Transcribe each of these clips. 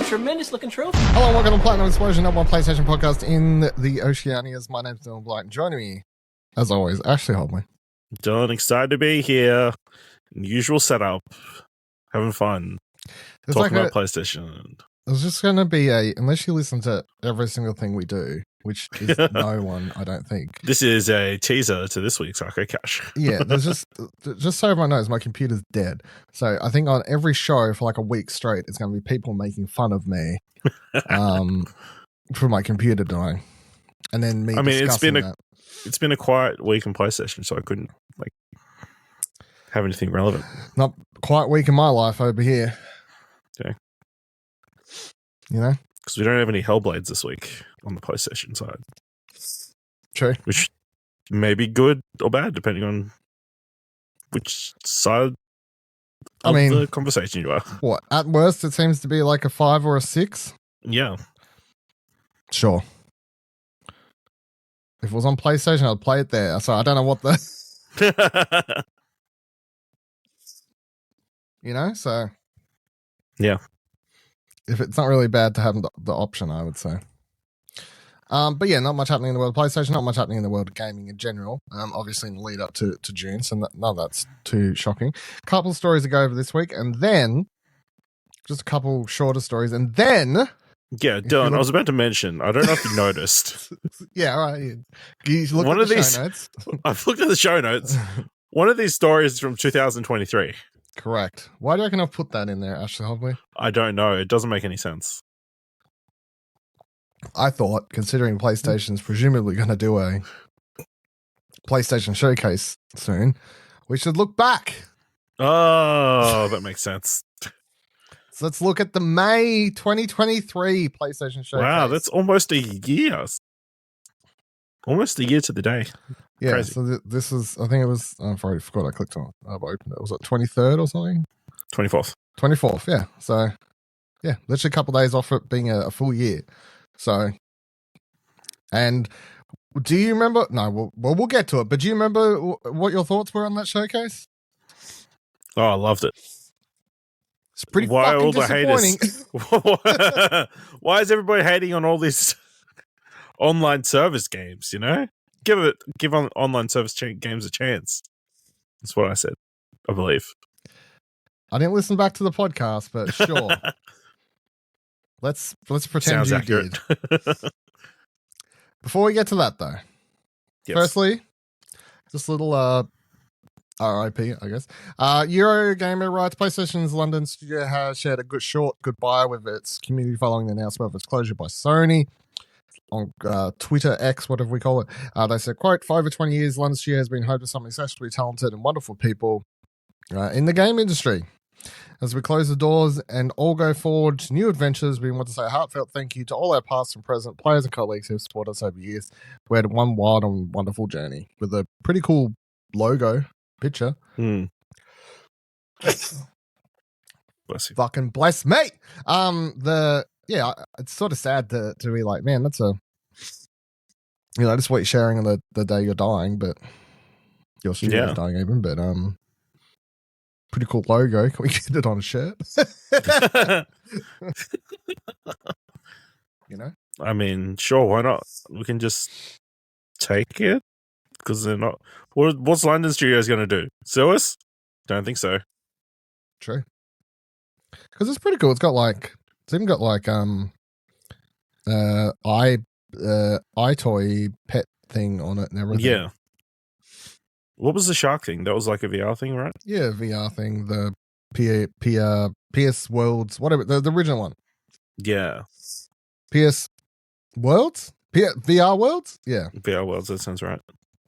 tremendous looking trophy. Hello and welcome to Platinum Explosion, number one PlayStation podcast in the Oceanias. My name's Dylan Blight, and joining me, as always, Ashley Hobley. Dylan, excited to be here. Usual setup. Having fun. Talking about PlayStation. It's just going to be unless you listen to every single thing we do, which is no one, I don't think. This is a teaser to this week's Arcade Cash. Yeah, there's just so everyone knows, my computer's dead. So I think on every show for like a week straight, it's going to be people making fun of me for my computer dying. And then me it's been a quiet week in PlayStation, so I couldn't have anything relevant. Not quite week in my life over here. Okay. You know? Because we don't have any Hellblades this week on the PlayStation side. True. Which may be good or bad, depending on which side of the conversation you are. What? At worst, it seems to be like a 5 or a 6? Yeah. Sure. If it was on PlayStation, I'd play it there. So I don't know what the... You know? So... Yeah. If it's not really bad to have the option, I would say. But yeah, not much happening in the world of PlayStation, not much happening in the world of gaming in general. Obviously in the lead up to June, so none of that's too shocking. Couple of stories to go over this week, and then just a couple shorter stories, and then... Yeah, Dylan, I was about to mention, I don't know if you noticed. Yeah, right. You look at the show notes. I've looked at the show notes. One of these stories is from 2023. Correct. Why do you reckon I've put that in there, Ashley Hobley? I don't know. It doesn't make any sense. I thought, considering PlayStation's presumably going to do a PlayStation showcase soon, we should look back. Oh, that makes sense. So let's look at the May 2023 PlayStation showcase. Wow, that's almost a year. Almost a year to the day. Yeah, Crazy. so this is, I think it was, I forgot I clicked on it. I opened it. Was it 23rd or something? 24th. 24th, yeah. So, yeah, literally a couple of days off it being a full year. So, and do you remember? No, we'll get to it, but do you remember what your thoughts were on that showcase? Oh, I loved it. It's pretty fucking disappointing. Why is everybody hating on all these online service games, you know? Give online service games a chance. That's what I said, I believe. I didn't listen back to the podcast, but sure. Let's pretend Sounds you accurate. did. Before we get to that, though, Yes. Firstly, just a little RIP, I guess. Eurogamer writes, PlayStation's London studio has shared a short goodbye with its community following the announcement of its closure by Sony. On Twitter, X, whatever we call it, they said, quote, for over 20 years, London Studio has been home to some exceptionally talented and wonderful people in the game industry. As we close the doors and all go forward to new adventures, we want to say a heartfelt thank you to all our past and present players and colleagues who have supported us over years. We had one wild and wonderful journey with a pretty cool logo picture. Bless you. Fucking bless me. Yeah, it's sort of sad to be like, man, that's that's what you're sharing on the day you're dying, but your studio's dying even, but pretty cool logo. Can we get it on a shirt? You know? I mean, sure, why not? We can just take it because they're not. What's London Studios going to do? Sue us? Don't think so. True. Because it's pretty cool. It's even got like iToy pet thing on it and everything. Yeah. What was the shark thing? That was like a VR thing, right? Yeah, VR thing. The PS Worlds, whatever, the original one. Yeah. PS Worlds? VR Worlds? Yeah. VR Worlds, that sounds right.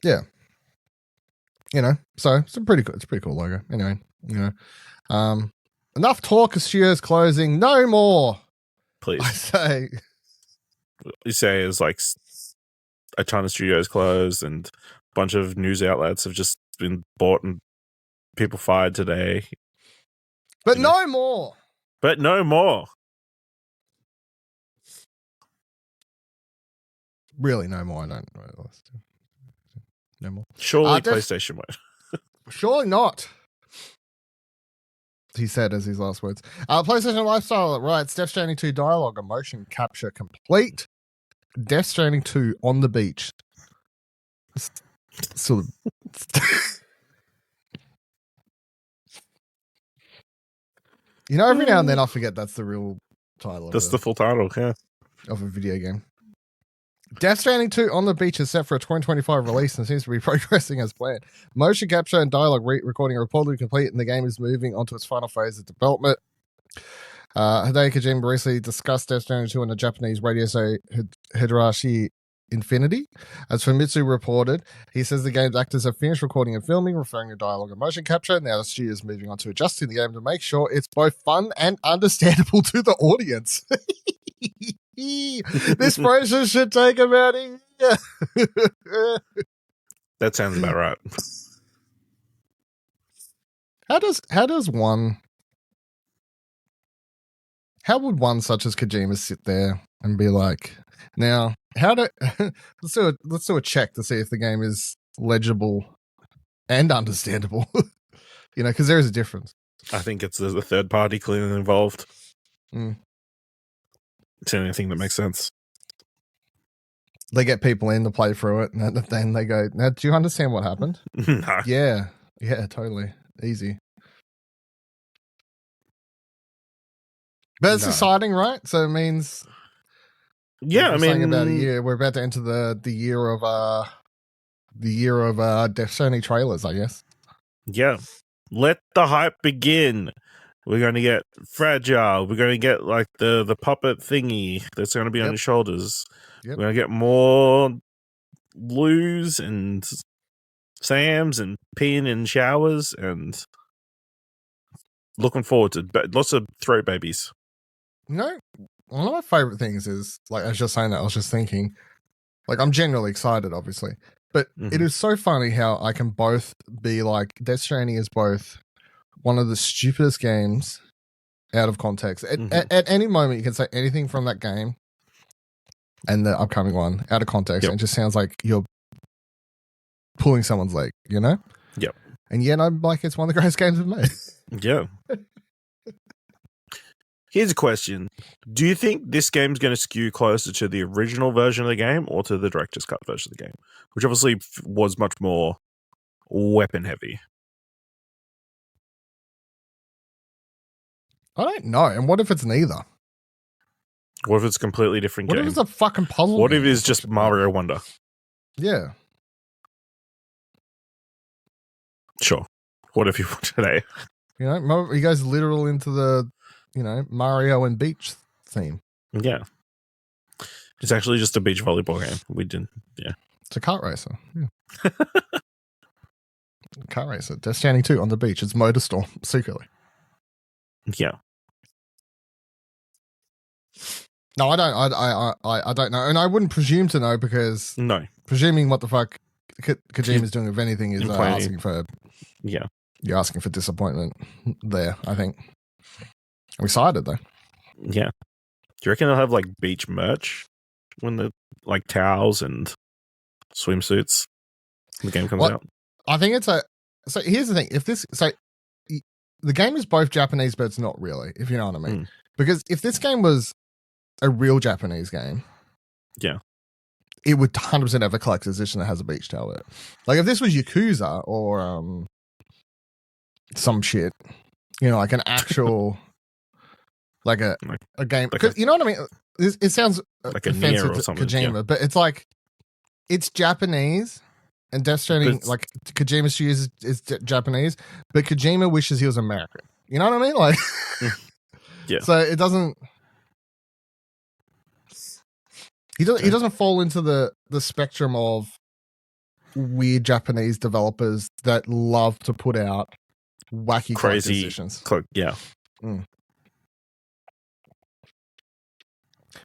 Yeah. You know, so it's a pretty cool logo. Anyway, enough talk of studios closing. No more. Please. I say. You say it's like a ton of studios closed and a bunch of news outlets have just been bought and people fired today. But no more. But no more. Really, no more. I don't know. No more. Surely PlayStation won't. Surely not. He said as his last words. PlayStation Lifestyle writes Death Stranding 2 dialogue and motion capture complete. Death Stranding 2 on the beach. Sort of. You know, every now and then I forget that's the real title. That's the full title, yeah. Of a video game. Death Stranding 2 on the beach is set for a 2025 release and seems to be progressing as planned. Motion capture and dialogue recording are reportedly complete, and the game is moving on to its final phase of development. Hideo Kojima recently discussed Death Stranding 2 on the Japanese radio show Hidarashi Infinity. As Famitsu reported, he says the game's actors have finished recording and filming, referring to dialogue and motion capture. Now the studio is moving on to adjusting the game to make sure it's both fun and understandable to the audience. This process should take about a year. That sounds about right. How would one such as Kojima sit there and be like, now let's do a check to see if the game is legible and understandable. You know, because there is a difference. I think it's the third party clearly involved. It's the only thing that makes sense. They get people in to play through it, and then they go, now, do you understand what happened? No. Yeah, totally. Easy. But it's exciting, right? So it means... Yeah, I mean... about a year. We're about to enter the year of Death Stranding trailers, I guess. Yeah. Let the hype begin. We're going to get Fragile. We're going to get like the puppet thingy that's going to be on his shoulders. Yep. We're going to get more Lou's and Sam's and peeing in showers and looking forward to lots of throat babies. You know, one of my favorite things is, like, I was just saying that, I was just thinking, like, I'm genuinely excited, obviously, but it is so funny how I can both be like, Death Stranding is both one of the stupidest games out of context. At any moment, you can say anything from that game and the upcoming one out of context, and it just sounds like you're pulling someone's leg, you know? Yep. And yet I'm like, it's one of the greatest games we've made. Yeah. Here's a question. Do you think this game's going to skew closer to the original version of the game or to the director's cut version of the game? Which obviously was much more weapon heavy. I don't know. And what if it's neither? What if it's a completely different game? What if it's a fucking puzzle What game? if it's just Mario Wonder? Yeah. Sure. What if you want today? You know, you guys literal into the, you know, Mario and beach theme. Yeah. It's actually just a beach volleyball game. We didn't, yeah. It's a kart racer. Yeah. Kart racer. Death Stranding 2 on the beach. It's Motorstorm, secretly. Yeah. No, I don't know. And I wouldn't presume to know because presuming what the fuck Kojima's doing, if anything, is asking for you're asking for disappointment there, I think. I'm excited though. Yeah. Do you reckon they'll have like beach merch when the like towels and swimsuits when the game comes out? I think it's so here's the thing. If this the game is both Japanese, but it's not really, if you know what I mean. Because if this game was a real Japanese game, it would 100% have a collector's edition that has a beach towel with it. Like if this was Yakuza or some shit, you know, like an actual like a game, like you know what I mean? It sounds like a offensive Nier or something, to Kojima, but it's like it's Japanese. And Death Stranding, like Kojima Studios is Japanese, but Kojima wishes he was American. You know what I mean? Like, yeah. So it doesn't. He doesn't fall into the spectrum of weird Japanese developers that love to put out wacky crazy editions. Yeah.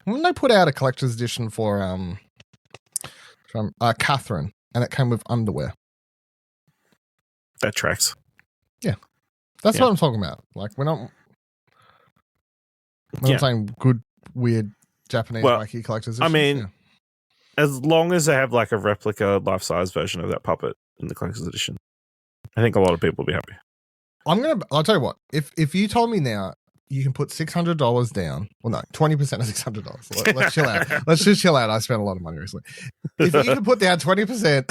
When they put out a collector's edition for Catherine. And it came with underwear. That tracks. Yeah. That's what I'm talking about. Like, when I'm saying good, weird, Japanese wacky collectors. I mean, as long as they have like a replica life-size version of that puppet in the collector's edition, I think a lot of people will be happy. I'll tell you what. If you told me now you can put $600 down, well, no, 20% of $600. Let's chill out. Let's just chill out. I spent a lot of money recently. If you can put down 20%,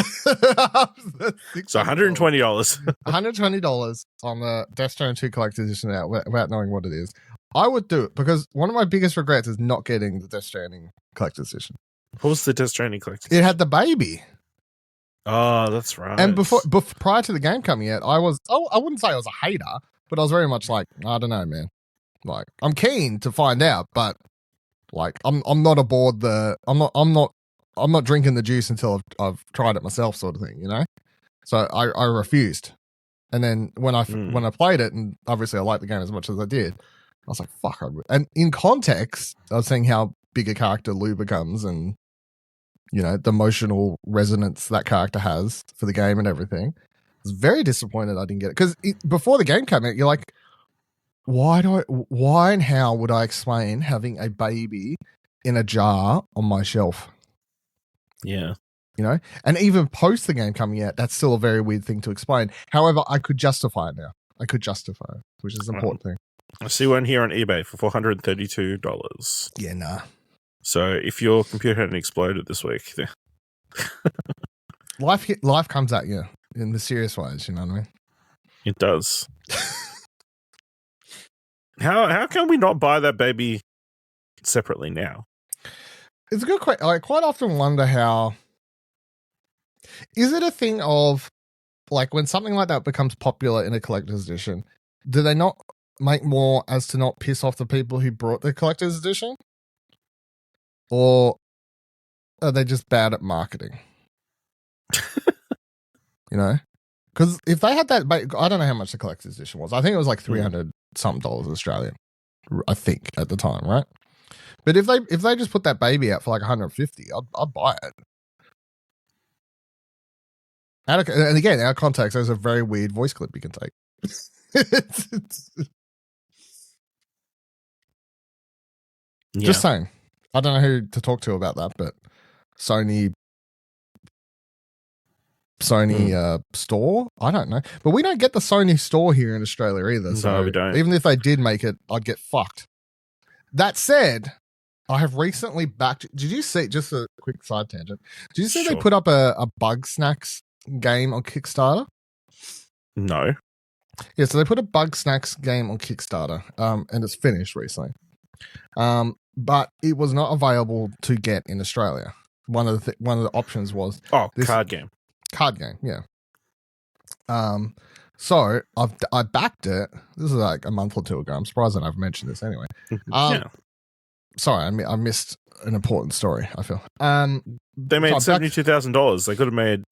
so $120. $120 on the Death Stranding 2 collector's edition now, without knowing what it is, I would do it because one of my biggest regrets is not getting the Death Stranding collector's edition. What was the Death Stranding collector's edition? It had the baby. Oh, that's right. And prior to the game coming out, I wouldn't say I was a hater, but I was very much like, I don't know, man. Like, I'm keen to find out, but like, I'm not aboard I'm not drinking the juice until I've tried it myself, sort of thing, you know. So I refused, and then when I played it, and obviously I liked the game as much as I did, I was like, fuck. And in context, I was seeing how big a character Lou becomes, and you know the emotional resonance that character has for the game and everything. I was very disappointed I didn't get it because before the game came out, you're like, why and how would I explain having a baby in a jar on my shelf? Yeah. You know, and even post the game coming out, that's still a very weird thing to explain. However, I could justify it now. Which is an important thing. I see one here on eBay for $432. Yeah, nah. So if your computer hadn't exploded this week, life comes at you in mysterious ways. You know what I mean? It does. How can we not buy that baby separately now? It's a good question. I quite often wonder how. Is it a thing of like when something like that becomes popular in a collector's edition, do they not make more as to not piss off the people who brought the collector's edition? Or are they just bad at marketing? You know? Because if they had that, I don't know how much the collector's edition was. I think it was like $300 something Australian, I think, at the time, right? But if they just put that baby out for like $150, I'd buy it. And again, our context, there's a very weird voice clip you can take. Just saying. I don't know who to talk to about that, but Sony store? I don't know. But we don't get the Sony store here in Australia either. So no, we don't. Even if they did make it, I'd get fucked. That said, I have recently backed. Did you see, just a quick side tangent, did you see they put up a Bug Snacks game on Kickstarter? No. Yeah, so they put a Bug Snacks game on Kickstarter, and it's finished recently. But it was not available to get in Australia. One of the options was card game, yeah. So I backed it. This is like a month or two ago. I'm surprised that I've mentioned this anyway. Yeah. Sorry, I missed an important story. I feel. They made $72,000. They could have made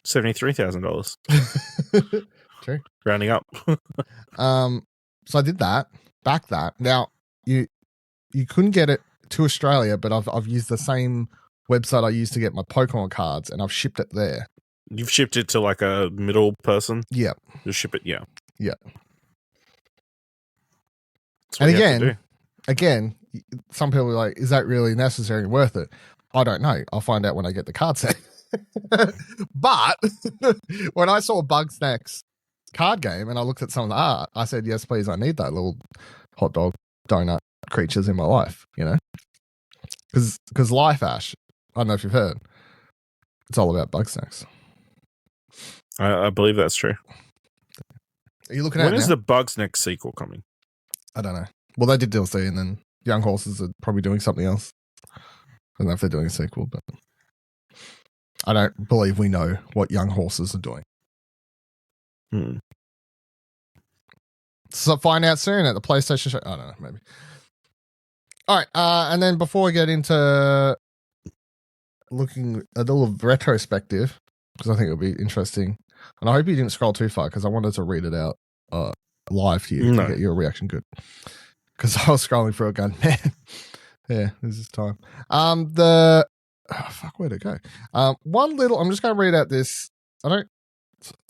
$73,000. True. Rounding up. So I did that. Back that. Now you couldn't get it to Australia, but I've used the same website I used to get my Pokemon cards, and I've shipped it there. You've shipped it to like a middle person? Yeah. Just ship it, yeah. Yeah. And again, some people are like, is that really necessary and worth it? I don't know. I'll find out when I get the card set. But when I saw Bug Snacks card game and I looked at some of the art, I said, yes, please, I need that little hot dog donut creatures in my life, you know? Because life, Ash, I don't know if you've heard, it's all about Bug Snacks. I believe that's true. Are you looking at it now? When is the Bugs Next sequel coming? I don't know. Well, they did DLC, and then Young Horses are probably doing something else. I don't know if they're doing a sequel, but I don't believe we know what Young Horses are doing. So find out soon at the PlayStation show. I don't know, maybe. All right, and then before we get into looking a little retrospective, because I think it'll be interesting, and I hope you didn't scroll too far because I wanted to read it out live to you to get your reaction good. Because I was scrolling through it going, man, yeah, this is time. Where'd it go? I'm just going to read out this.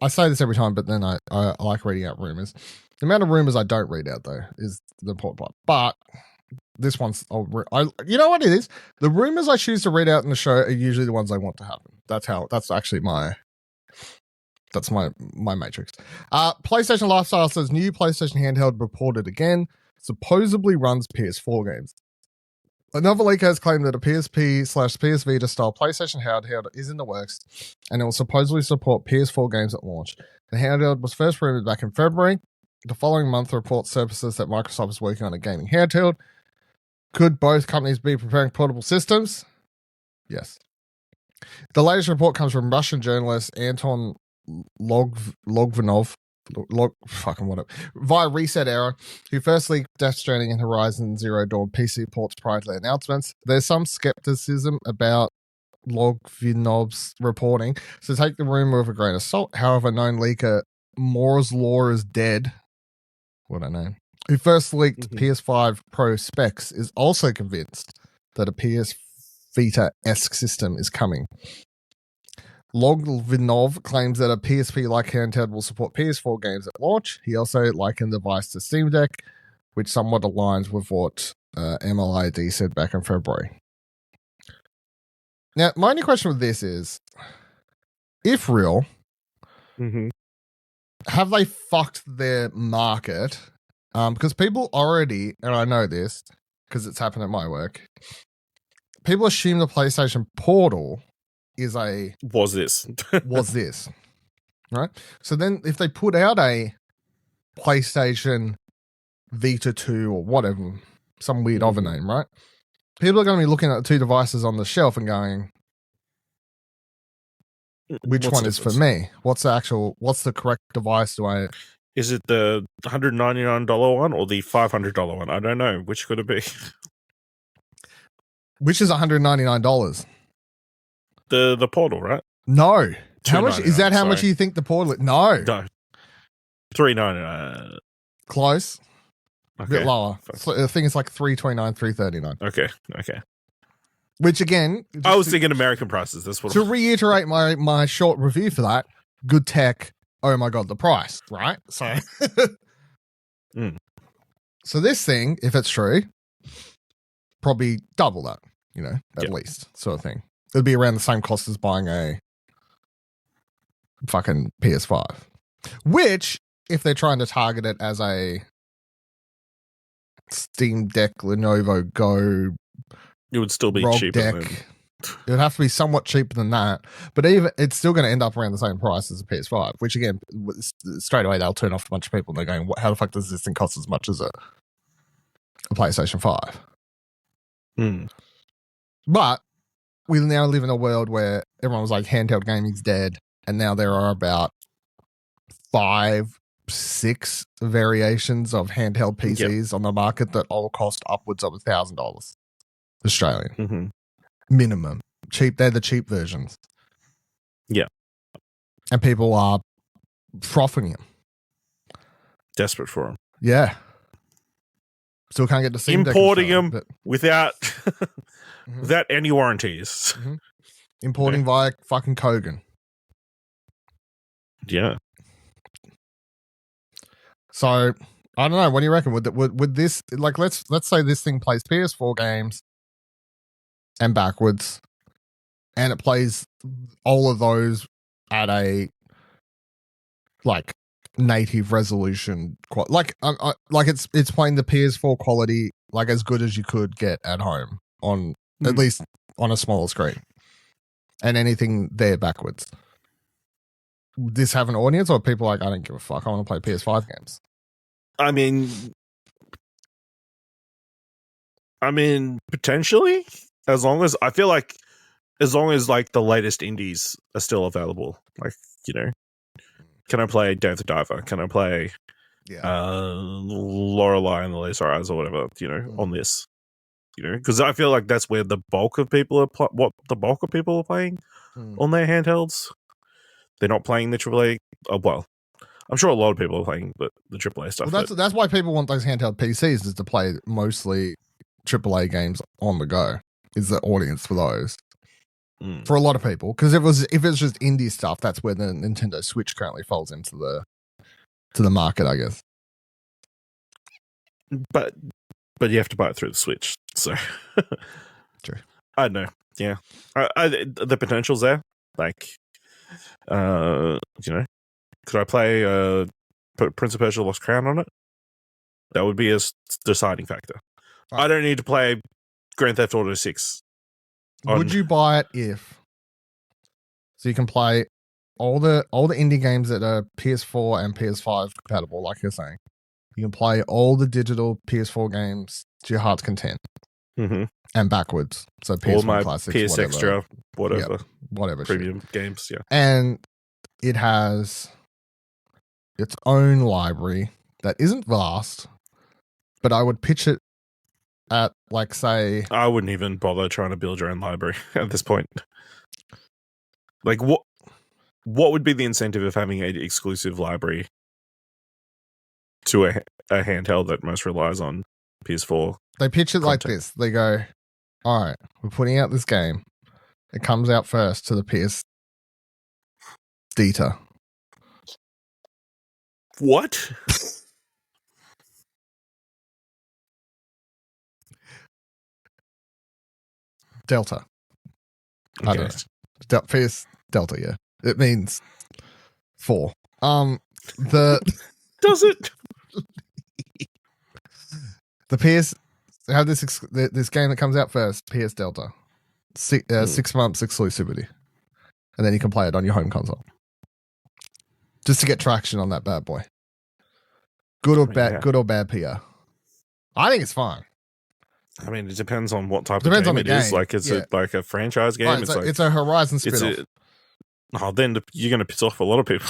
I say this every time, but then I like reading out rumors. The amount of rumors I don't read out, though, is the important part. But this one's, you know what it is? The rumors I choose to read out in the show are usually the ones I want to happen. That's actually my That's my matrix. PlayStation Lifestyle says new PlayStation handheld reported again. Supposedly runs PS4 games. Another leak has claimed that a PSP/PS Vita style PlayStation handheld is in the works, and it will supposedly support PS4 games at launch. The handheld was first rumored back in February. The following month, the report surfaces that Microsoft is working on a gaming handheld. Could both companies be preparing portable systems? Yes. The latest report comes from Russian journalist Anton Logvinov, fucking whatever, via Reset Era, who first leaked Death Stranding and Horizon Zero Dawn PC ports prior to the announcements. There's some skepticism about Logvinov's reporting, so take the rumor with a grain of salt. However, known leaker Moore's Law is Dead, what a name, who first leaked PS5 Pro specs, is also convinced that a PS Vita-esque system is coming. Logvinov claims that a PSP-like handheld will support PS4 games at launch. He also likened the device to Steam Deck, which somewhat aligns with what MLID said back in February. Now, my only question with this is, if real, have they fucked their market? Because people already, and I know this because it's happened at my work, people assume the PlayStation Portal was this, right? So then if they put out a PlayStation Vita 2 or whatever, some weird other name, right? People are going to be looking at the two devices on the shelf and going, which one is for me? What's the correct device? Is it the $199 one or the $500 one? I don't know. Which could it be? Which is $199? The Portal, right? No. How much is that? How much you think the Portal? No. $399. Close. Okay. A bit lower. I think it's like $329, $339. Okay. Which again, I was thinking American prices. That's what. To reiterate my short review for that, good tech. Oh my god, the price, right? So, so this thing, if it's true, probably double that. At least sort of thing. It'd be around the same cost as buying a fucking PS5. Which, if they're trying to target it as a Steam Deck, Lenovo Go, it would still be ROG cheaper. Deck, it would have to be somewhat cheaper than that. But even it's still going to end up around the same price as a PS5. Which again, straight away they'll turn off a bunch of people. And they're going, "How the fuck does this thing cost as much as a PlayStation 5?" But we now live in a world where everyone was like, handheld gaming's dead, and now there are about 5-6 variations of handheld PCs on the market that all cost upwards of $1,000 Australian minimum. Cheap, they're the cheap versions. Yeah, and people are frothing them, desperate for them. Yeah, still can't get the Steam Deck importing them without without any warranties. Importing via fucking Kogan. Yeah. So I don't know. What do you reckon? Would this, like, let's say this thing plays PS4 games and backwards, and it plays all of those at a like native resolution, like it's playing the PS4 quality, like as good as you could get at home on at least on a smaller screen, and anything there backwards. Would this have an audience, or people like, I don't give a fuck, I want to play PS5 games? I mean, potentially, as long as like the latest indies are still available, like, can I play Dave the Diver? Can I play Lorelei and the Laser Eyes or whatever, on this? Because I feel like that's where the bulk of people are playing on their handhelds. They're not playing the AAA. Oh, well, I'm sure a lot of people are playing the AAA stuff. Well, that's why people want those handheld PCs, is to play mostly AAA games on the go. Is the audience for those for a lot of people? Because if it's just indie stuff, that's where the Nintendo Switch currently falls into the market, I guess. But you have to buy it through the Switch, so true. I don't know. Yeah, the potential's there. Like, Could I play Prince of Persia: Lost Crown on it? That would be a deciding factor. Right. I don't need to play Grand Theft Auto 6. Would you buy it if so you can play all the indie games that are PS4 and PS5 compatible, like you're saying? You can play all the digital PS4 games to your heart's content, and backwards. So PS1 all my classics, PS whatever, Extra, whatever, whatever premium shit. games. Yeah, and it has its own library that isn't vast, but I would pitch it at, like, say, I wouldn't even bother trying to build your own library at this point. Like, what would be the incentive of having an exclusive library to a handheld that most relies on PS4? They pitch it like content. this. They go, all right, we're putting out this game. It comes out first to the PS Data. What? Delta. I don't know. PS Delta, yeah. It means 4. The Does it? the PS have this this game that comes out first, PS Delta. 6 months exclusivity. And then you can play it on your home console. Just to get traction on that bad boy. Good or bad PR. I think it's fine. I mean, it depends on what type Depends of on game the it is. game. Like, it's Yeah. like a franchise game. Right, it's a Horizon spin-off. Then you're going to piss off a lot of people.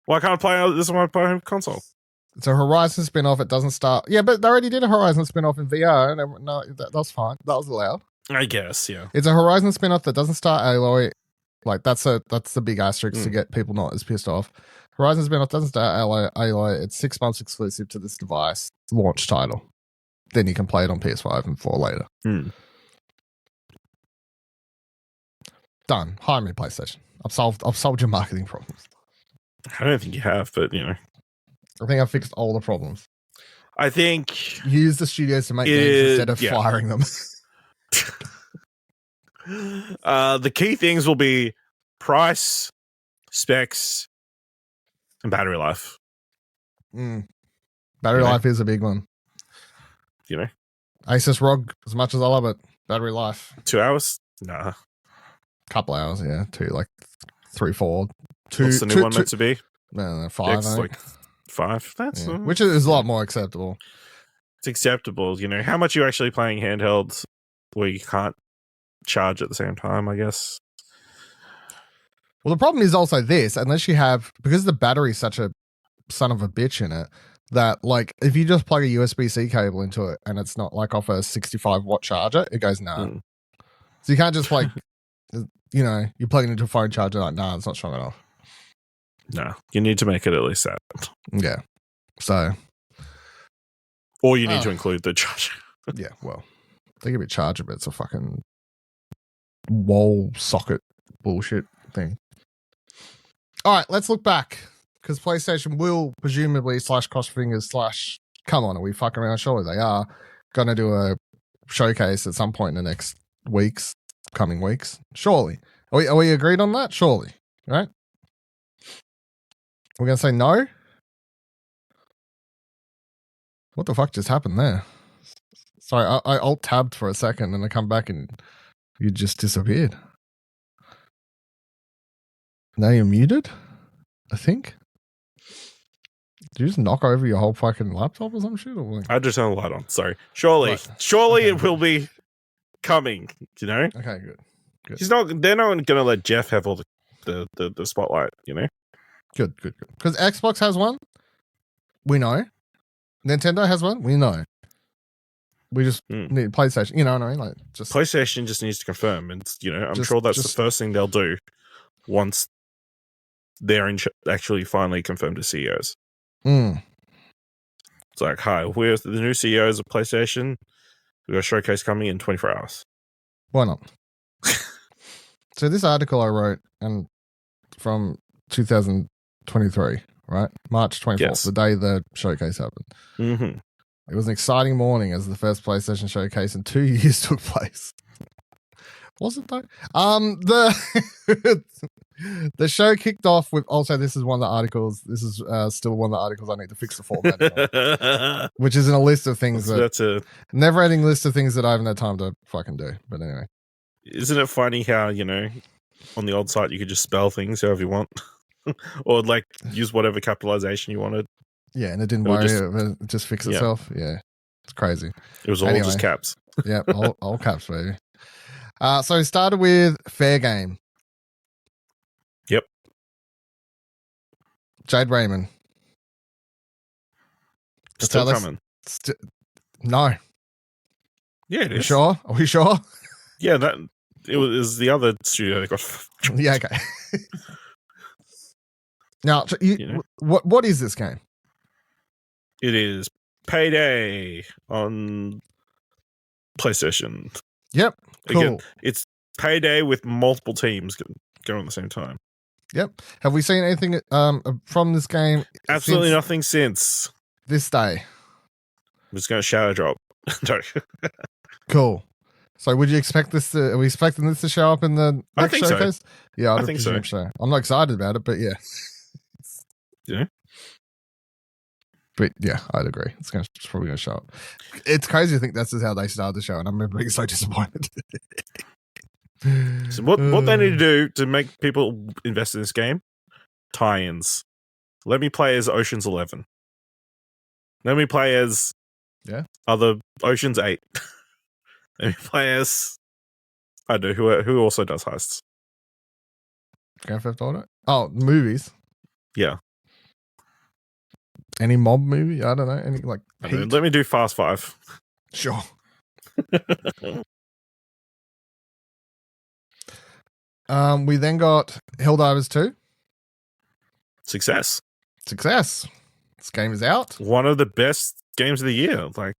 Why can't I play this on my home console? It's a Horizon spin-off. It doesn't start... Yeah, but they already did a Horizon spin-off in VR. And no, that's fine. That was allowed. I guess, yeah. It's a Horizon spin-off that doesn't start Aloy. Like, that's the big asterisk to get people not as pissed off. Horizon spin-off doesn't start Aloy. It's 6 months exclusive to this device. Launch title. Then you can play it on PS5 and 4 later. Done. Hire me, PlayStation. I've solved your marketing problems. I don't think you have, but, you know. I think I fixed all the problems. I think... Use the studios to make games instead of firing them. The key things will be price, specs, and battery life. Battery life is a big one. You know? Asus ROG, as much as I love it, battery life. 2 hours? Nah. Couple hours, yeah. 2, like 3, 4. What's the new one meant to be? 5, like 5. That's which is a lot more acceptable. It's acceptable. You know, how much are you actually playing handheld where you can't charge at the same time, I guess? Well, the problem is also this, unless you have, because the battery's such a son of a bitch in it, that, like, if you just plug a USB-C cable into it and it's not like off a 65-watt charger, it goes nah. So you can't just, like, you know, you plug it into a phone charger, like, nah, it's not strong enough. No, you need to make it at least that. Yeah. So. Or you need to include the charger. Yeah, well, they give it charger, but it's a fucking wall socket bullshit thing. All right, let's look back, because PlayStation will presumably / fingers / come on, are we fucking around? Surely they are going to do a showcase at some point in the next coming weeks. Surely. Are we agreed on that? Surely, right? We're going to say no? What the fuck just happened there? Sorry, I alt-tabbed for a second and I come back and you just disappeared. Now you're muted, I think. Did you just knock over your whole fucking laptop or some shit? Or like... I just turned the light on. Sorry. Surely it will be coming, you know? Okay, good. They're not going to let Jeff have all the spotlight, you know? Good. Because Xbox has one. We know. Nintendo has one. We know. We just need PlayStation. You know what I mean? Like, just PlayStation just needs to confirm, and you know, I'm sure that's the first thing they'll do once they're actually finally confirmed as CEOs. It's like, hi, we're the new CEOs of PlayStation. We've got a showcase coming in 24 hours. Why not? So this article I wrote and from 2023, right? March 24th, the day the showcase happened. It was an exciting morning as the first PlayStation showcase in 2 years took place. Was it though? The show kicked off with also this is one of the articles. This is still one of the articles I need to fix the format, which is in a list of things that's a never-ending list of things that I haven't had time to fucking do. But anyway, isn't it funny how on the old site you could just spell things however you want, or like use whatever capitalization you wanted. Yeah, and it didn't worry. It just fixed itself. Yeah, it's crazy. It was all just caps. Yeah, all caps, baby. So we started with Fair Game. Yep. Jade Raymond. Still coming. No. Yeah, it is. Sure? Are we sure? Yeah, it was the other studio that got. Yeah, okay. Now, what is this game? It is Payday on PlayStation. Yep. Cool. Again, it's Payday with multiple teams going at the same time. Yep. Have we seen anything from this game? Absolutely nothing since this day. I'm just going to shadow drop. Cool. So, would you expect this? Are we expecting this to show up in the next showcase? So. Yeah, I think so. I'm not excited about it, but yeah. Yeah. But yeah, I'd agree. It's probably going to show up. It's crazy to think that's just how they started the show, and I'm being so disappointed. So what they need to do to make people invest in this game? Tie-ins. Let me play as Ocean's 11. Let me play as other Ocean's 8. Let me play as I don't know who also does heists. Grand Theft Auto? Oh, movies. Yeah. Any mob movie? I don't know. Any like Heat? Let me do Fast 5. Sure. We then got Helldivers 2. Success. This game is out. One of the best games of the year. Like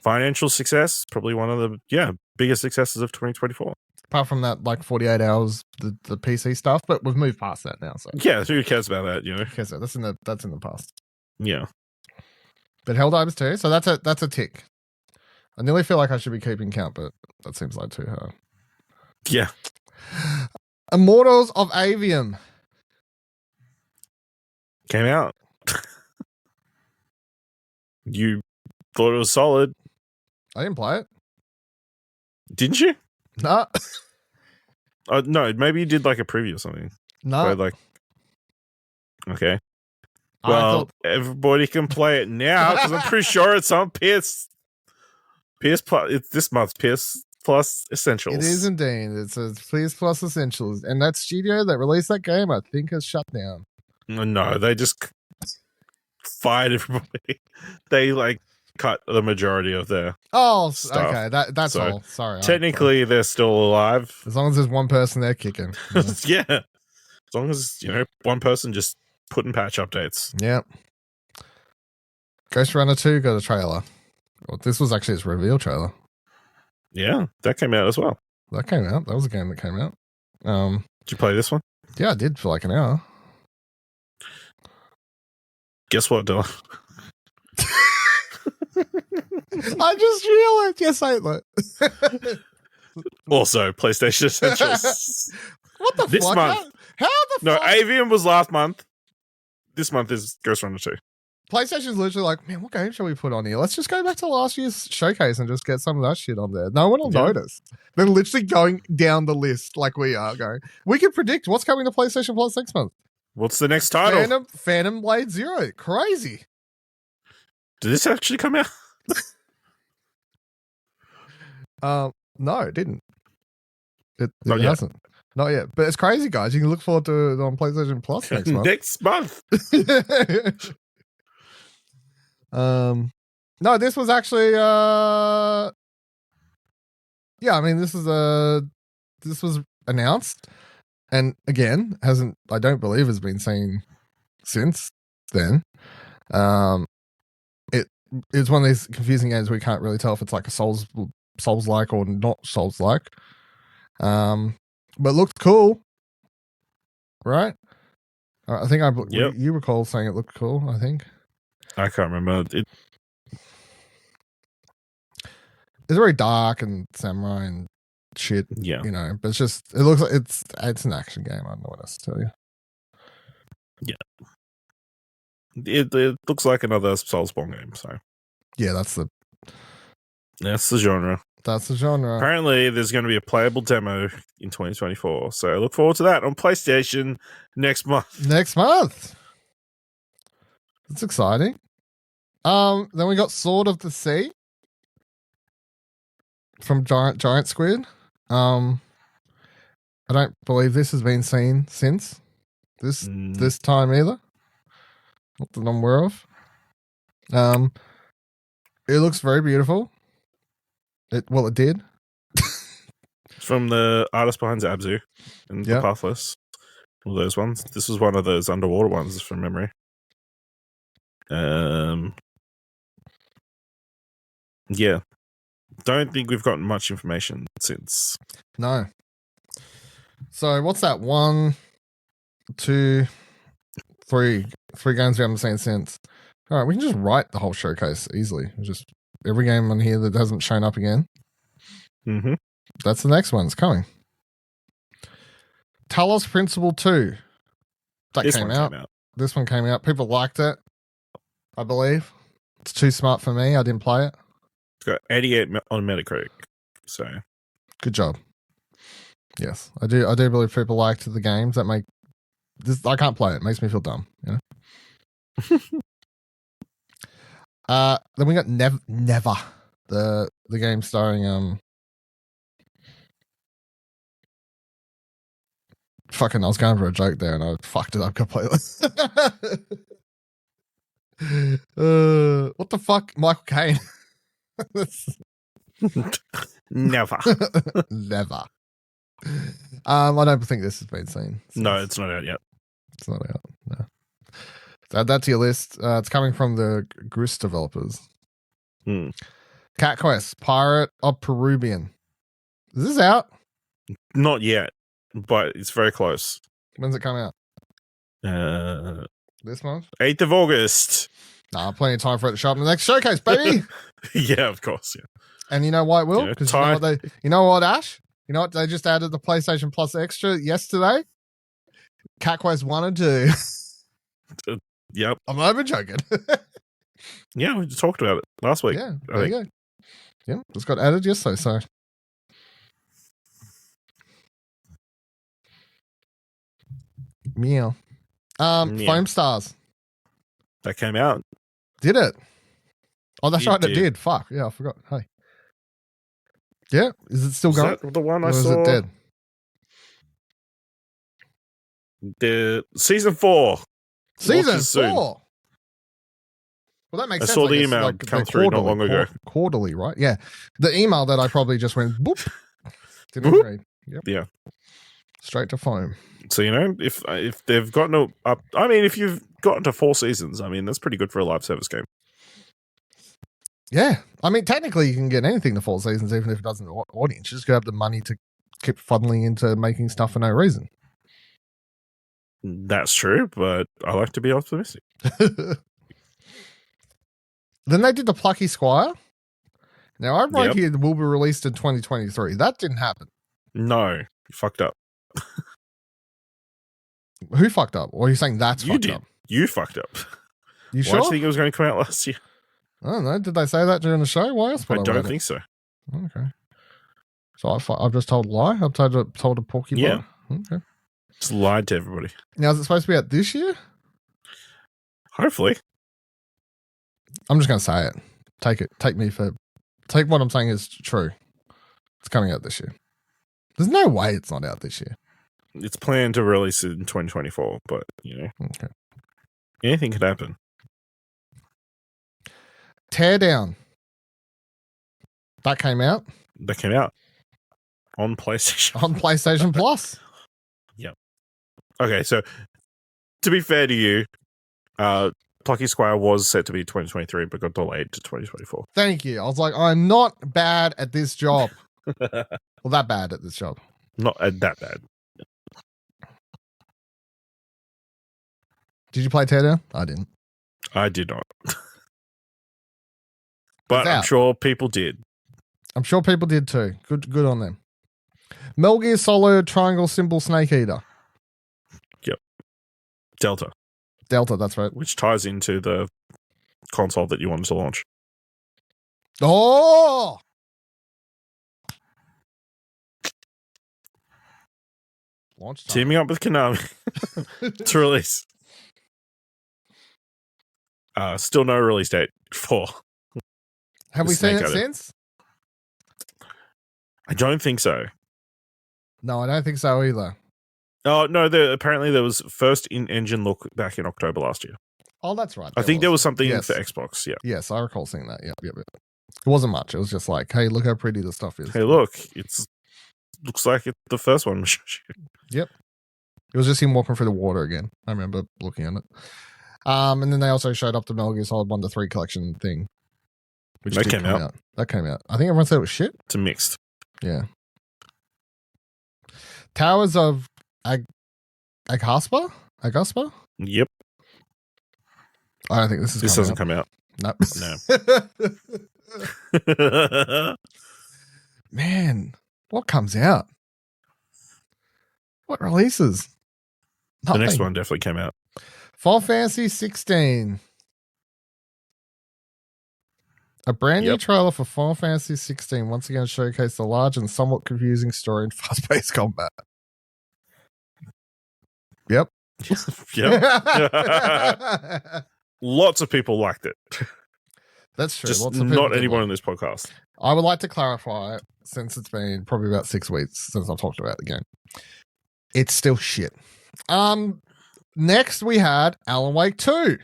financial success, probably one of the biggest successes of 2024. Apart from that, like 48 hours, the PC stuff, but we've moved past that now. So yeah, who cares about that? Who cares? That's in the past. Yeah. But Helldivers 2, so that's a tick. I nearly feel like I should be keeping count, but that seems like too hard. Yeah. Immortals of Avium came out. You thought it was solid. I didn't play it. Didn't you? No. No, maybe you did like a preview or something. No. Like, okay. Well, everybody can play it now because I'm pretty sure it's on PS Plus. It's this month's PS Plus Essentials. It is indeed. It's a PS Plus Essentials, and that studio that released that game, I think, has shut down. No, they just fired everybody. They like cut the majority of their stuff. Okay, that's so all. Sorry. Technically, they're still alive as long as there's one person there kicking. Yeah, as long as one person just putting patch updates. Yep. Ghost Runner 2 got a trailer. Well, this was actually its reveal trailer. Yeah, that came out as well. That came out. That was a game that came out. Did you play this one? Yeah, I did for like an hour. Guess what, Dylan? I just realized. Yes, I look. Also, PlayStation Essentials. What the this fuck? month? How the fuck? No, Avium was last month. This month is Ghost Runner 2. PlayStation's literally like, man, what game shall we put on here? Let's just go back to last year's showcase and just get some of that shit on there. No one will notice. They're literally going down the list like we are going. We can predict what's coming to PlayStation Plus next month. What's the next title? Phantom Blade Zero. Crazy. Did this actually come out? No, it didn't. It hasn't. Not yet. But it's crazy, guys. You can look forward to it on PlayStation Plus next month. Next month. No, this was actually I mean this was announced and again I don't believe has been seen since then. It's one of these confusing games where you can't really tell if it's like a Souls like or not Souls like. But looked cool. Right? I think you recall saying it looked cool, I think. I can't remember. It's very dark and samurai and shit, Yeah. you know. But it looks like it's an action game. I don't know what else to tell you. It looks like another Soulsborne game, so Yeah, that's the genre. That's the genre. Apparently, there's going to be a playable demo in 2024, so I look forward to that on PlayStation next month. Next month. That's exciting. Then we got Sword of the Sea from Giant Squid. I don't believe this has been seen since this time either. Not that I'm aware of. It looks very beautiful. It did. It's from the artist behind Abzu and The Pathless. All those ones. This was one of those underwater ones from memory. Yeah. Don't think we've gotten much information since. No. So what's that? 1, 2, 3 games we haven't seen since. All right, we can just write the whole showcase easily. Just every game on here that hasn't shown up again. Mm-hmm. That's the next one. It's coming. Talos Principle 2. That came out. This one came out. People liked it, I believe. It's too smart for me. I didn't play it. It's got 88 on Metacritic. So good job. Yes, I do believe people liked the games that make this. I can't play it. It makes me feel dumb. You know. Then we got Never, the game starring Fucking, I was going for a joke there and I fucked it up completely. What the fuck, Michael Caine? Never. Never. I don't think this has been seen. No, it's not out yet. It's not out. No. So add that to your list. It's coming from the Gris developers. Cat Quest, Pirate of Peruvian. Is this out? Not yet, but it's very close. When's it come out? This month? 8th of August. Nah, plenty of time for it to show up in the next showcase, baby. Yeah, of course. Yeah. And you know why it will? Because you know what, Ash? You know what? They just added the PlayStation Plus Extra yesterday. Cat Quest 1 and 2. Yep. I'm not even joking. Yeah, we just talked about it last week. Yeah, there you go. Yeah, just got added yesterday, so. Meow. Foam Stars. That came out. Did it? Oh, that's right, it did. Fuck. Yeah, I forgot. Hey. Yeah, is it still going? That the one I saw? Or is it dead? The season 4. Season 4? Well, that makes sense. I saw the email come through not long ago. Quarterly, right? Yeah. The email that I probably just went, boop. Didn't read. Yep. Yeah. Straight to foam. So, you know, if they've gotten up, I mean, if you've gotten to 4 seasons, I mean, that's pretty good for a live service game. Yeah. I mean, technically, you can get anything to 4 seasons, even if it doesn't have an audience. You just got to have the money to keep funneling into making stuff for no reason. That's true, but I like to be optimistic. Then they did the Plucky Squire. Now, I wrote here that will be released in 2023. That didn't happen. No, you fucked up. Who fucked up? Or are you saying that's fucked up? You fucked up. You sure? Why do you think it was going to come out last year? I don't know. Did they say that during the show? Why else would I don't think so. Okay. So I've just told a lie? I've told a porcupine? Yeah. Okay. Just lied to everybody. Now, is it supposed to be out this year? Hopefully. I'm just going to say it. Take what I'm saying is true. It's coming out this year. There's no way it's not out this year. It's planned to release it in 2024, but, you know. Okay. Anything could happen. Teardown. That came out. On PlayStation. On PlayStation Plus. Yep. Okay, so to be fair to you, Plucky Squire was set to be 2023, but got delayed to 2024. Thank you. I was like, I'm not bad at this job. Well, that bad at this job. Not that bad. Did you play Teardown? I didn't. I did not. But I'm sure people did. I'm sure people did too. Good on them. Metal Gear Solid Triangle Symbol Snake Eater. Delta, That's right. which ties into the console that you wanted to launch. Oh! Launch time. Teaming up with Konami to release. Still no release date for. Have we seen it since? I don't think so. No, I don't think so either. Oh, no, apparently there was first in-engine look back in October last year. Oh, that's right. I think there was something for Xbox, yeah. Yes, I recall seeing that. Yep. It wasn't much. It was just like, hey, look how pretty the stuff is. Hey, look, looks like it's the first one. Yep. It was just him walking through the water again. I remember looking at it. And then they also showed up the Metal Gear Solid 1 to 3 collection thing. Which that came out. That came out. I think everyone said it was shit. It's a mixed. Yeah. Towers of Agaspa? Yep. I don't think this doesn't come out. Nope. No. Man, what comes out? What releases? Nothing. The next one definitely came out. Final Fantasy 16. A brand new trailer for Final Fantasy 16 once again showcased the large and somewhat confusing story and fast-paced combat. Yep. Lots of people liked it. That's true. Just lots of not anyone in this podcast. I would like to clarify, since it's been probably about 6 weeks since I've talked about the game. It's still shit. Next we had Alan Wake 2.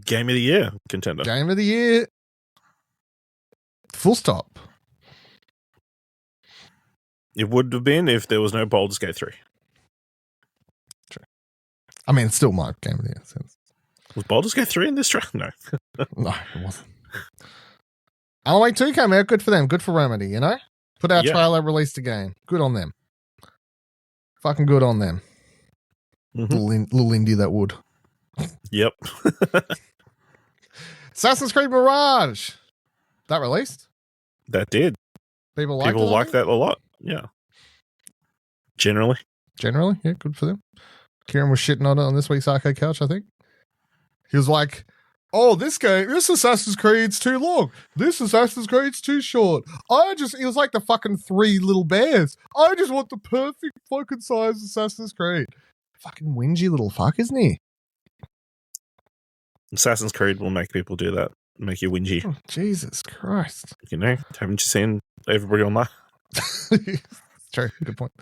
Game of the Year contender. Game of the Year. Full stop. It would have been if there was no Baldur's Gate 3. True. I mean, it's still my Game of the Year. Since. Was Baldur's Gate 3 in this track? No. No, it wasn't. Alan Wake 2 came out. Good for them. Good for Remedy, you know? Put out trailer, released a game. Good on them. Fucking good on them. Mm-hmm. Little indie that would. Yep. Assassin's Creed Mirage. That released? That did. People like that a lot. Yeah. Generally, yeah, good for them. Kieran was shitting on it on this week's Arcade Couch, I think. He was like, oh, this Assassin's Creed's too long. This Assassin's Creed's too short. It was like the fucking Three Little Bears. I just want the perfect fucking size Assassin's Creed. Fucking whingy little fuck, isn't he? Assassin's Creed will make people do that. Make you whingy. Oh, Jesus Christ. You know, haven't you seen everybody online? True, good point.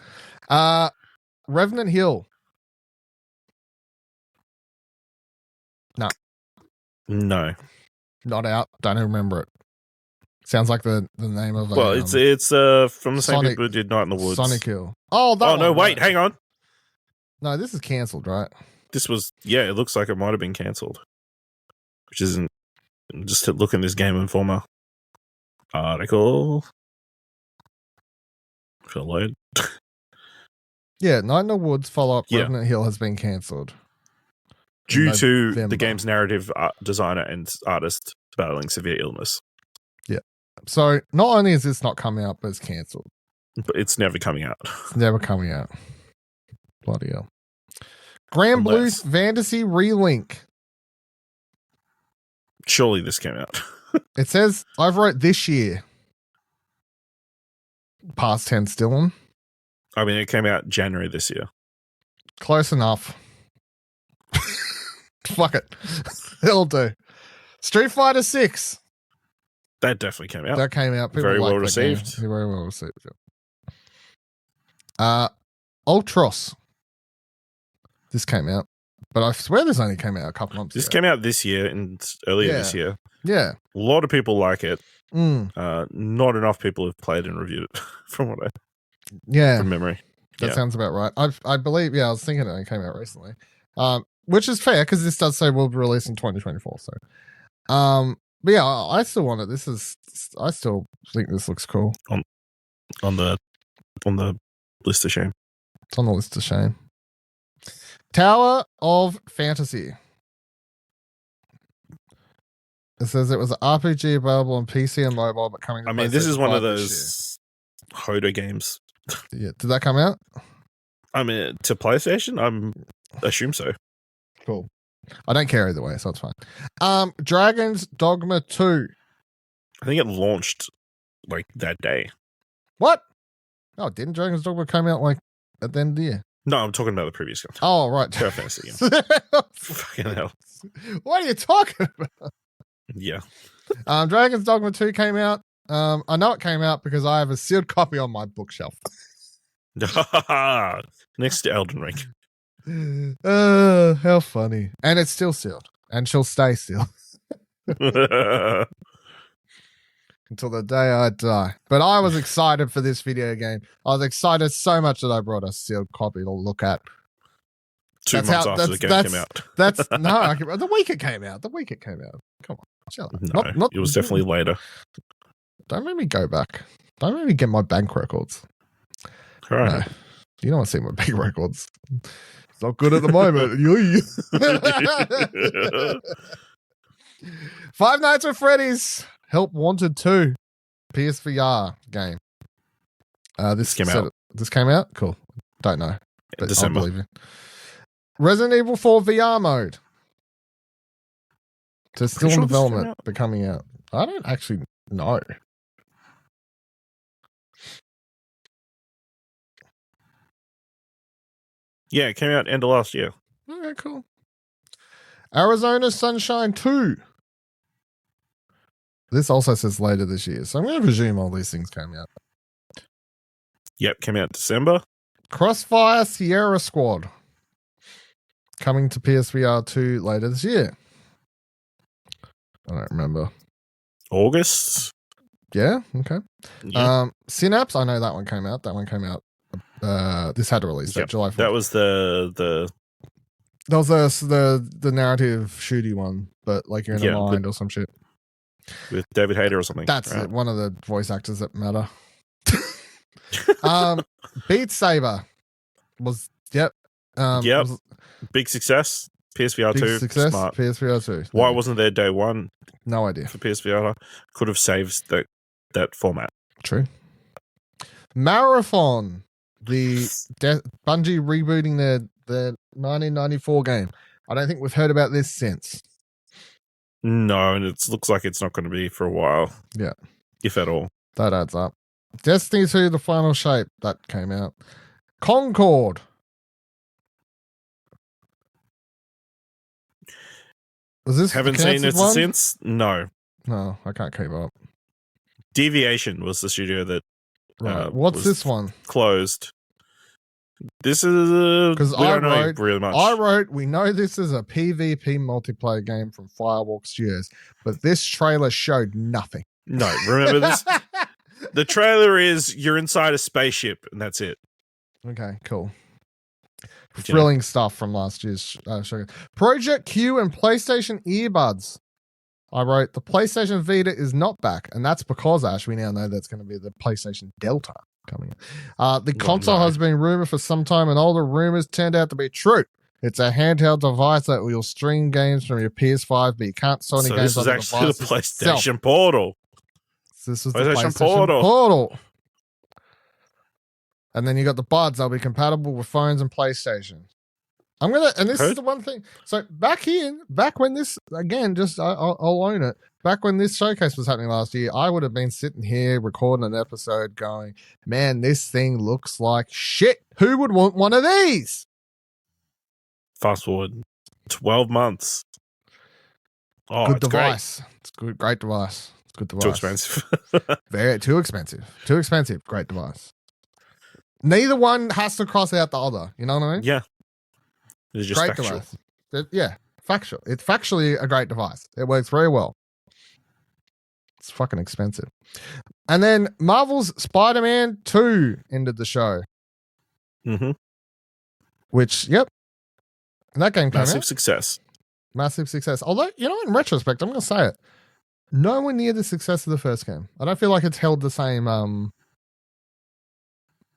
Revenant Hill. No. Not out. Don't remember it. Sounds like the name of it's from the same people who did Night in the Woods. Sonic Hill. Oh, that one, no, wait, hang on. No, this is cancelled, right? This was, it looks like it might have been cancelled. Which isn't, just to look in this Game Informer article. Shall load. Yeah, Night in the Woods follow-up Revenant Hill has been cancelled. Due to the game's narrative designer and artist battling severe illness. Yeah. So not only is this not coming out, but it's cancelled. But it's never coming out. It's never coming out. Bloody hell. Grand Blue Fantasy Relink. Surely this came out. It says, I've wrote this year. Past tense, Dylan. I mean, it came out January this year. Close enough. Fuck it. It'll do. Street Fighter 6. That definitely came out. That came out. People very well that received. Very well received. Yeah. Ultros. This came out. But I swear this only came out a couple months ago. This came out this year and earlier this year. Yeah. A lot of people like it. Not enough people have played and reviewed it from what from memory. That sounds about right. I believe, I was thinking it only came out recently. Which is fair because this does say will be released in 2024. So, but yeah, I still want it. I still think this looks cool. On the list of shame. It's on the list of shame. Tower of Fantasy. It says it was an RPG available on PC and mobile, but coming to this is one of those Hoda games Yeah, did that come out? I mean, to PlayStation, assume so. Cool. I don't care either way, so it's fine. Dragon's Dogma 2. I think it launched like that day. What? Oh, didn't Dragon's Dogma come out like at the end of the year? No, I'm talking about the previous one. Oh, right. Fair Fantasy. Fucking hell. What are you talking about? Yeah. Dragon's Dogma 2 came out. I know it came out because I have a sealed copy on my bookshelf. Next to Elden Ring. How funny. And it's still sealed. And she'll stay sealed. Until the day I die. But I was excited for this video game. I was excited so much that I brought a sealed copy to look at. 2 months after the game came out. That's no, the week it came out. Come on, chill out. No, it was definitely later. Don't make me go back. Don't make me get my bank records. All right. No, you don't want to see my bank records. It's not good at the moment. Five Nights at Freddy's Help Wanted 2 PSVR game. This came out. This came out? Cool. Don't know. But December. I'll believe you. Resident Evil 4 VR mode. So it's still in development, but coming out. I don't actually know. Yeah, it came out end of last year. Okay, cool. Arizona Sunshine 2. This also says later this year, so I'm going to presume all these things came out. Yep, came out December. Crossfire Sierra Squad. Coming to PSVR 2 later this year. I don't remember. August? Yeah, okay. Yeah. Synapse, I know that one came out. This had a release date, July 4th. That was the That was the narrative shooty one, but like you're in a mind or some shit. With David Hayter or something. That's right? it. One of the voice actors that matter. Beat Saber was was big success. PSVR big 2. success. Smart. PSVR 2. Why wasn't there day one? No idea. For PSVR, could have saved that format. True. Marathon, the Bungie rebooting their 1994 game. I don't think we've heard about this since. No, and it looks like it's not going to be for a while. Yeah. If at all. That adds up. Destiny 2, The Final Shape, that came out. Concord. Was this Haven't seen it since? No. No, I can't keep up. Deviation was the studio that What's this one? Closed. This is because I wrote really much. I wrote, we know this is a PvP multiplayer game from Firewalk Studios, but this trailer showed nothing. No, remember this? The trailer is you're inside a spaceship, and that's it. Okay, cool. Thrilling stuff from last year's show. Project Q and PlayStation earbuds. I wrote, the PlayStation Vita is not back, and that's because, Ash, we now know that's going to be the PlayStation Delta coming in. The console has been rumored for some time, and all the rumors turned out to be true. It's a handheld device that will stream games from your PS5, but you can't sell any games on the device. This is actually the PlayStation Portal. This is the PlayStation Portal. And then you got the buds. They'll be compatible with phones and PlayStation. This is the one thing. So back when this, again, just I'll own it. Back when this showcase was happening last year, I would have been sitting here recording an episode going, man, this thing looks like shit. Who would want one of these? Fast forward 12 months. Oh, good device. It's good, great device. It's good device. Too expensive. Very too expensive. Too expensive. Great device. Neither one has to cross out the other. You know what I mean? Yeah. It's just great factual. Device. Yeah, factual. It's factually a great device. It works very well. It's fucking expensive. And then Marvel's Spider-Man 2 ended the show. Mm-hmm. Which, yep. And that game came Massive out. success. Massive success. Although, in retrospect, I'm going to say it. Nowhere near the success of the first game. I don't feel like it's held the same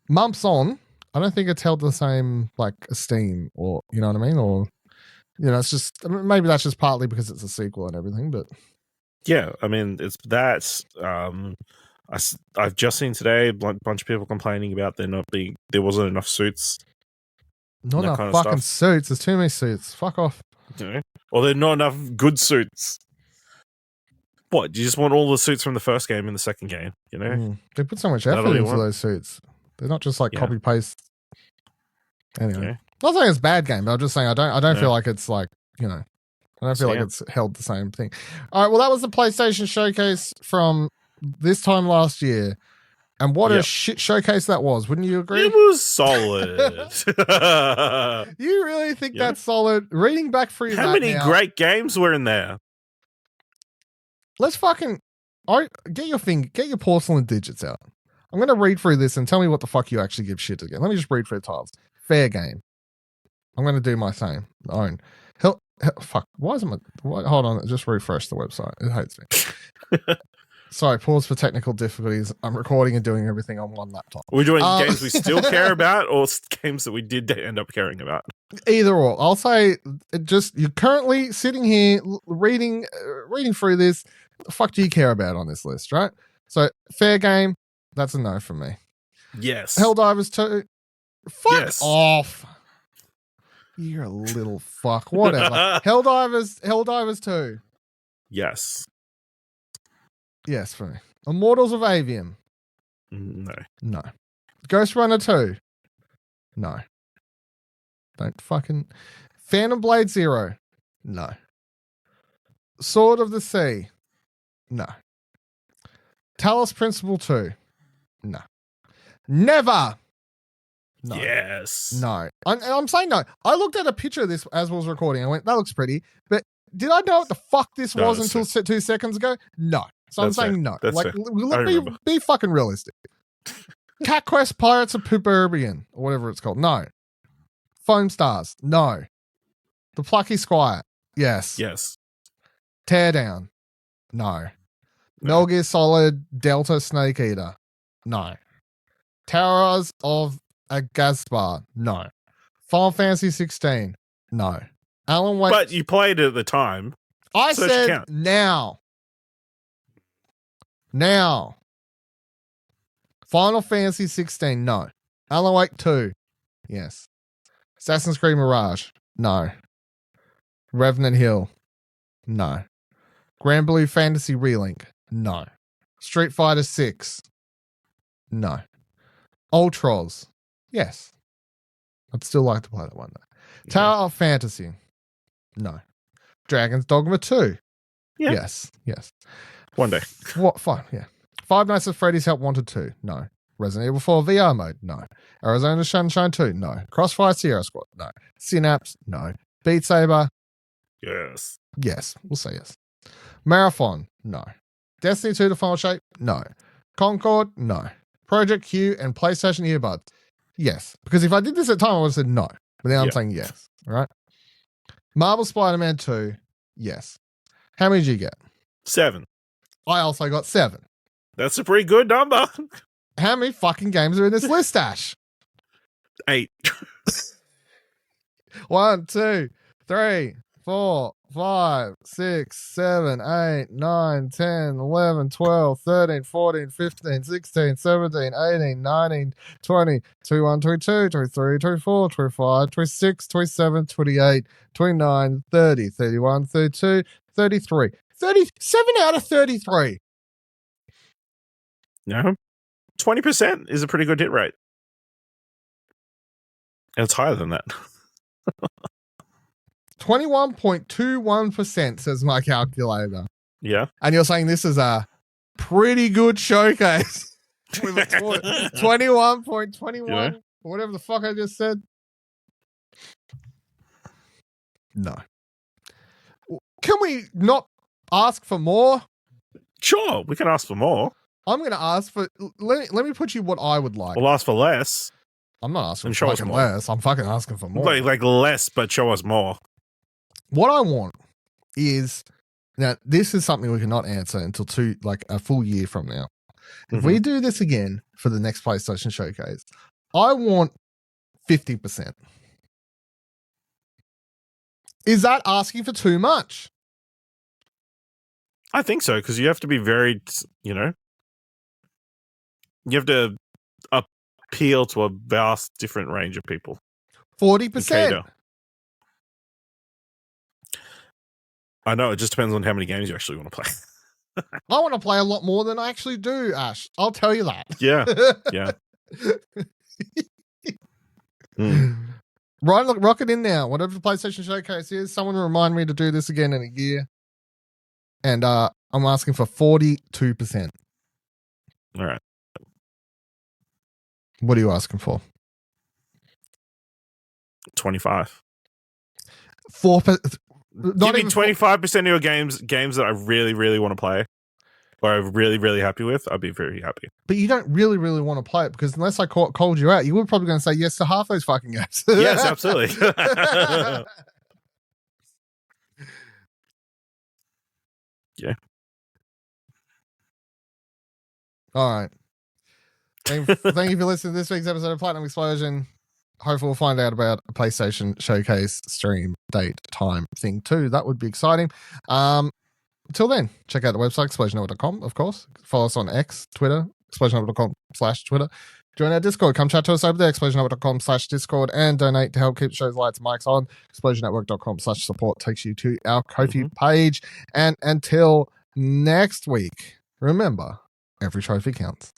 months on. I don't think it's held the same esteem, or you know what I mean, or it's just maybe that's just partly because it's a sequel and everything. But yeah, I mean I've just seen today a bunch of people complaining about there wasn't enough suits. Not that enough kind of fucking stuff. suits. There's too many suits. Fuck off. You know? Or there are not enough good suits. What? You just want all the suits from the first game in the second game, you know? They put so much that effort all you into want? those suits. They're not just like Yeah. copy paste. Anyway, Yeah. not saying it's a bad game, but I'm just saying I don't Yeah. feel like it's like, you know, I don't feel like Yeah. it's held the same thing. All right, well, that was the PlayStation showcase from this time last year. And what a Yep. shit showcase that was. Wouldn't you agree? It was solid. You really think Yeah. that's solid? Reading back through How that many now, great games were in there? let's fucking get your porcelain digits out. I'm going to read through this and tell me what the fuck you actually give shit again. Let me just read through the titles. Fair game. I'm going to do my same. Own. Fuck. Why isn't my... hold on. Just refresh the website. It hates me. Sorry, pause for technical difficulties. I'm recording and doing everything on one laptop. We're doing games we still care about or games that we did end up caring about? Either or. I'll say just you're currently sitting here reading through this. The fuck do you care about on this list, right? So, fair game. That's a no from me. Yes. Helldivers 2. Fuck Yes. off. You're a little fuck. Whatever. Helldivers 2. Yes. Yes, for me. Immortals of Avium. No. No. Ghost Runner 2. No. Don't fucking... Phantom Blade 0. No. Sword of the Sea. No. Talos Principle 2. No. Never. No. Yes. No. I'm saying no. I looked at a picture of this as I was recording. I went, that looks pretty. But did I know what the fuck this was until 2 seconds ago? No. So That's I'm saying fair. no. That's like, fair. be fucking realistic. Cat Quest Pirates of Puberbian, or whatever it's called. No. Foam Stars. No. The Plucky Squire. Yes. Yes. Teardown. No. Metal Gear Solid Delta Snake Eater. No. Towers of Agaspar. No. Final Fantasy 16. No. Alan Wake. But you played it at the time. I so said now. Now. Final Fantasy 16. No. Alan Wake 2. Yes. Assassin's Creed Mirage. No. Revenant Hill. No. Grand Blue Fantasy Relink. No. Street Fighter 6. No. Ultros. Yes. I'd still like to play that one though. Tower of Fantasy. No. Dragon's Dogma 2. Yeah. Yes. Yes. One day. What? Fine. Yeah. Five Nights at Freddy's Help Wanted 2. No. Resident Evil 4 VR mode. No. Arizona Sunshine 2. No. Crossfire Sierra Squad. No. Synapse. No. Beat Saber. Yes. Yes. We'll say yes. Marathon. No. Destiny 2 The Final Shape. No. Concord. No. Project Q and PlayStation earbuds. Yes. Because if I did this at the time, I would have said no. But now I'm saying yes. All right. Marvel Spider-Man 2. Yes. How many did you get? 7. I also got 7. That's a pretty good number. How many fucking games are in this list, Ash? 8. 1, 2, 3, 4, 5, 6, 7, 8, 9, 10, 11, 12, 13, 14, 15, 16, 17, 18, 19, 20, 21, 22, 23, 24, 25, 26, 27, 28, 29, 30, 31, 32, 33. 37 out of 33. No. 20% is a pretty good hit rate. And it's higher than that. 21.21% says my calculator. Yeah. And you're saying this is a pretty good showcase. With a 21.21, Yeah. whatever the fuck I just said. No. Can we not ask for more? Sure, we can ask for more. I'm going to ask for... Let me put you what I would like. We'll ask for less. I'm not asking And for show us fucking more. less. I'm fucking asking for more. Like less, but show us more. What I want is... Now, this is something we cannot answer until a full year from now. If we do this again for the next PlayStation Showcase, I want 50%. Is that asking for too much? I think so, because you have to be very, You have to appeal to a vast different range of people. 40%. I know, it just depends on how many games you actually want to play. I want to play a lot more than I actually do, Ash. I'll tell you that. Yeah. Yeah. Right, look, rock it in now. Whatever the PlayStation Showcase is, someone remind me to do this again in a year. And I'm asking for 42%. All right. What are you asking for? 25. 4%. Give me 25% of your games that I really, really want to play, or I'm really, really happy with. I'd be very happy. But you don't really, really want to play it, because unless I called you out, you were probably going to say yes to half those fucking games. Yes, absolutely. Yeah. All right. Thank you for listening to this week's episode of Platinum Explosion. Hopefully we'll find out about a PlayStation Showcase stream date time thing too. That would be exciting. Until then, check out the website, explosionnetwork.com, of course. Follow us on X, Twitter, explosionnetwork.com/Twitter. Join our Discord. Come chat to us over there, explosionnetwork.com/Discord, and donate to help keep shows lights and mics on. explosionnetwork.com/support takes you to our Ko-fi page. And until next week, remember, every trophy counts.